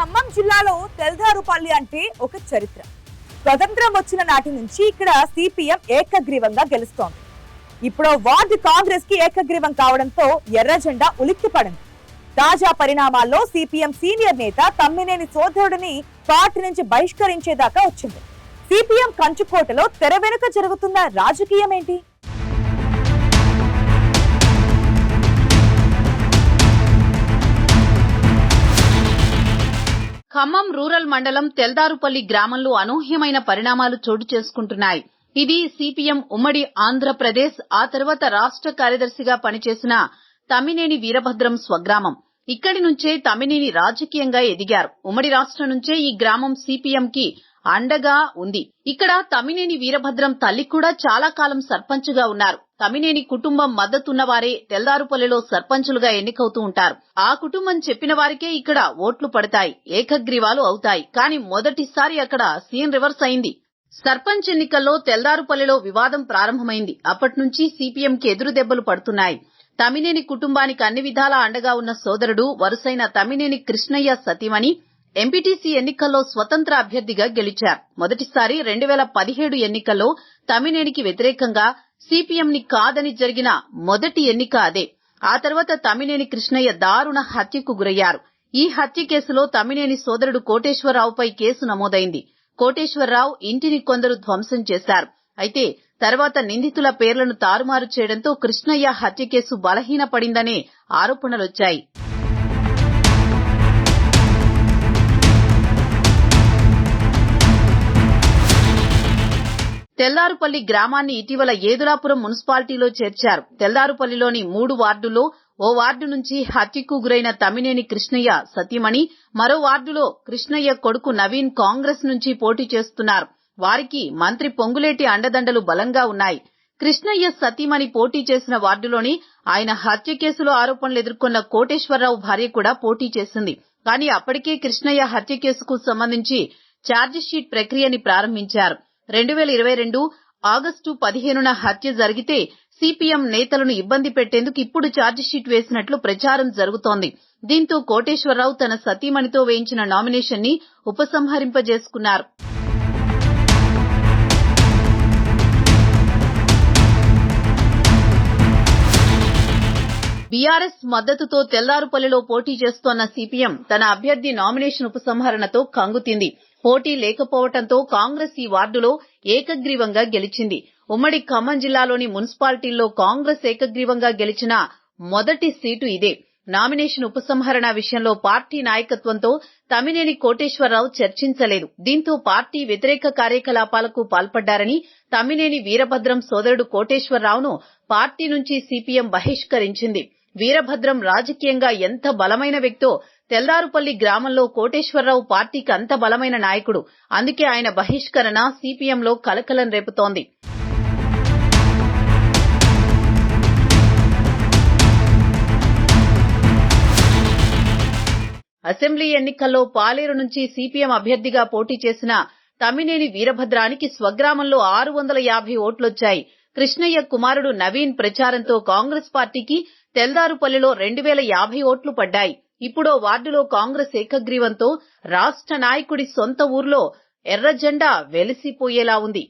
ఖమ్మం జిల్లాలో తెల్దారుపల్లి అంటే ఒక చరిత్ర. స్వతంత్రం వచ్చిన నాటి నుంచి ఇక్కడ సిపిఎం ఏకగ్రీవంగా గెలుస్తోంది. ఇప్పుడు వార్డు కాంగ్రెస్ కి ఏకగ్రీవం కావడంతో ఎర్ర జెండా ఉలిక్కిపడింది. తాజా పరిణామాల్లో సిపిఎం సీనియర్ నేత తమ్మినేని సోదరుడిని పార్టీ నుంచి బహిష్కరించేదాకా వచ్చింది. సిపిఎం కంచుకోటలో తెర వెనుక జరుగుతున్న రాజకీయం ఏంటి? ఖమ్మం రూరల్ మండలం తెల్దారుపల్లి గ్రామంలో అనూహ్యమైన పరిణామాలు చోటు చేసుకుంటున్నాయి. ఇది సిపిఎం ఉమ్మడి ఆంధ్రప్రదేశ్ ఆ తర్వాత రాష్ట్ర కార్యదర్శిగా పనిచేసిన తమ్మినేని వీరభద్రం స్వగ్రామం. ఇక్కడి నుంచే తమ్మినేని రాజకీయంగా ఎదిగారు. ఉమ్మడి రాష్ట్రం నుంచే ఈ గ్రామం సిపిఎం కి అండగా ఉంది. ఇక్కడ తమ్మినేని వీరభద్రం తల్లి కూడా చాలా కాలం సర్పంచ్ గా ఉన్నారు. తమ్మినేని కుటుంబం మద్దతున్నవారే తెల్దారుపల్లిలో సర్పంచులుగా ఎన్నికవుతూ ఉంటారు. ఆ కుటుంబం చెప్పిన వారికే ఇక్కడ ఓట్లు పడతాయి, ఏకగ్రీవాలు అవుతాయి. కానీ మొదటిసారి అక్కడ సీన్ రివర్స్ అయింది. సర్పంచ్ ఎన్నికల్లో తెల్దారుపల్లిలో వివాదం ప్రారంభమైంది. అప్పట్నుంచి సిపిఎం కి ఎదురు దెబ్బలు పడుతున్నాయి. తమ్మినేని కుటుంబానికి అన్ని విధాలా అండగా ఉన్న సోదరుడు వరుసైన తమ్మినేని కృష్ణయ్య సతీమణి ఎంపీటీసీ ఎన్నికల్లో స్వతంత్ర అభ్యర్థిగా గెలిచారు. మొదటిసారి 2017 ఎన్నికల్లో తమ్మినేనికి వ్యతిరేకంగా సిపిఎంని కాదని జరిగిన మొదటి ఎన్నిక అదే. ఆ తర్వాత తమ్మినేని కృష్ణయ్య దారుణ హత్యకు గురయ్యారు. ఈ హత్య కేసులో తమ్మినేని సోదరుడు కోటేశ్వరరావుపై కేసు నమోదైంది. కోటేశ్వరరావు ఇంటిని కొందరు ధ్వంసం చేశారు. అయితే తర్వాత నిందితుల పేర్లను తారుమారు చేయడంతో కృష్ణయ్య హత్య కేసు బలహీనపడిందనే ఆరోపణలొచ్చాయి. తెల్దారుపల్లి గ్రామాన్ని ఇటీవల ఏదులాపురం మున్సిపాలిటీలో చేర్చారు. తెల్దారుపల్లిలోని 3 వార్డుల్లో ఓ వార్డు నుంచి హత్యకు గురైన తమ్మినేని కృష్ణయ్య సతీమణి, మరో వార్డులో కృష్ణయ్య కొడుకు నవీన్ కాంగ్రెస్ నుంచి పోటీ చేస్తున్నారు. వారికి మంత్రి పొంగులేటి అండదండలు బలంగా ఉన్నాయి. కృష్ణయ్య సతీమణి పోటీ చేసిన వార్డులోని ఆయన హత్య కేసులో ఆరోపణలు ఎదుర్కొన్న కోటేశ్వరరావు భార్య కూడా పోటీ చేసింది. కానీ అప్పటికే కృష్ణయ్య హత్య కేసుకు సంబంధించి ఛార్జిషీట్ ప్రక్రియని ప్రారంభించారు. 2022 ఆగస్టు 15న హత్య జరిగితే సిపిఎం నేతలను ఇబ్బంది పెట్టేందుకు ఇప్పుడు ఛార్జిషీట్ వేసినట్లు ప్రచారం జరుగుతోంది. దీంతో కోటేశ్వరరావు తన సతీమణితో వేయించిన నామినేషన్ ని ఉపసంహరింపజేసుకున్నారు. బీఆర్ఎస్ మద్దతుతో తెల్దారుపల్లిలో పోటీ చేస్తోన్న సిపిఎం తన అభ్యర్థి నామినేషన్ ఉపసంహరణతో కంగుతింది. పోటీ లేకపోవడంతో కాంగ్రెస్ ఈ వార్డులో ఏకగ్రీవంగా గెలిచింది. ఉమ్మడి ఖమ్మం జిల్లాలోని మున్సిపాలిటీల్లో కాంగ్రెస్ ఏకగ్రీవంగా గెలిచిన మొదటి సీటు ఇదే. నామినేషన్ ఉపసంహరణ విషయంలో పార్టీ నాయకత్వంతో తమ్మినేని కోటేశ్వరరావు చర్చించలేదు. దీంతో పార్టీ వ్యతిరేక కార్యకలాపాలకు పాల్పడ్డారని తమ్మినేని వీరభద్రం సోదరుడు కోటేశ్వరరావును పార్టీ నుంచి సిపిఎం బహిష్కరించింది. వీరభద్రం రాజకీయంగా ఎంత బలమైన వ్యక్తో తెల్దారుపల్లి గ్రామంలో కోటేశ్వరరావు పార్టీకి అంత బలమైన నాయకుడు. అందుకే ఆయన బహిష్కరణ సిపిఎంలో కలకలం రేపుతోంది. అసెంబ్లీ ఎన్నికల్లో పాలేరు నుంచి సిపిఎం అభ్యర్థిగా పోటీ చేసిన తమ్మినేని వీరభద్రానికి స్వగ్రామంలో 650 ఓట్లొచ్చాయి. కృష్ణయ్య కుమారుడు నవీన్ ప్రచారంతో కాంగ్రెస్ పార్టీకి తెల్దారుపల్లిలో 2050 ఓట్లు పడ్డాయి. ఇప్పుడో వార్డులో కాంగ్రెస్ ఏకగ్రీవంతో రాష్ట్ర నాయకుడి సొంత ఊర్లో ఎర్ర జెండా వెలిసిపోయేలా ఉంది.